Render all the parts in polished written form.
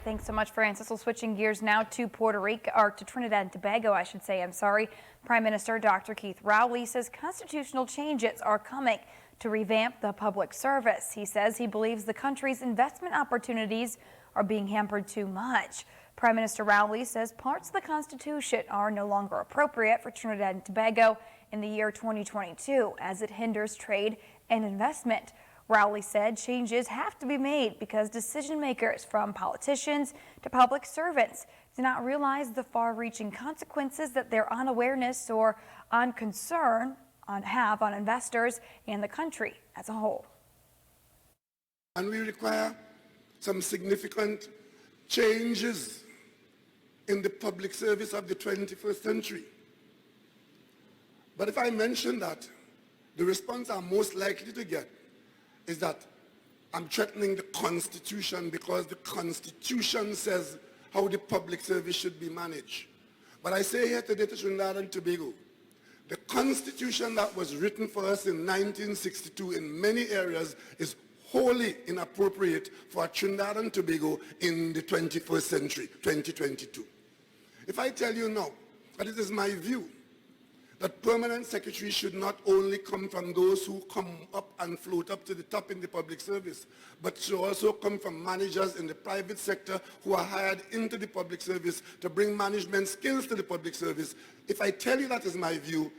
Thanks so much, Francis. Well, switching gears now to Puerto Rico, or to Trinidad and Tobago, I should say. Prime Minister Dr. Keith Rowley says constitutional changes are coming to revamp the public service. He says he believes the country's investment opportunities are being hampered too much. Prime Minister Rowley says parts of the Constitution are no longer appropriate for Trinidad and Tobago in the year 2022 as it hinders trade and investment. Rowley said changes have to be made because decision makers, from politicians to public servants, do not realize the far-reaching consequences that their unawareness or unconcern have on investors and the country as a whole. And we require some significant changes in the public service of the 21st century. But if I mention that, the response I'm most likely to get is that I'm threatening the Constitution because the Constitution says how the public service should be managed. But I say here today to Trinidad and Tobago, the Constitution that was written for us in 1962 in many areas is wholly inappropriate for Trinidad and Tobago in the 21st century, 2022. If I tell you now that it is my view that permanent secretaries should not only come from those who come up and float up to the top in the public service, but should also come from managers in the private sector who are hired into the public service to bring management skills to the public service. If I tell you that is my view,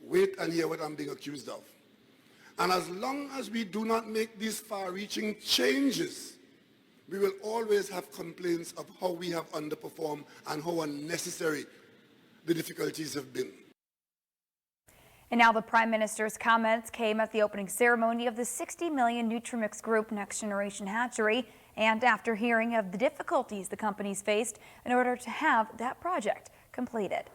wait and hear what I'm being accused of. And as long as we do not make these far-reaching changes, we will always have complaints of how we have underperformed and how unnecessary the difficulties have been. And now the Prime Minister's comments came at the opening ceremony of the $60 million Nutrimix Group Next Generation Hatchery, and after hearing of the difficulties the companies faced in order to have that project completed.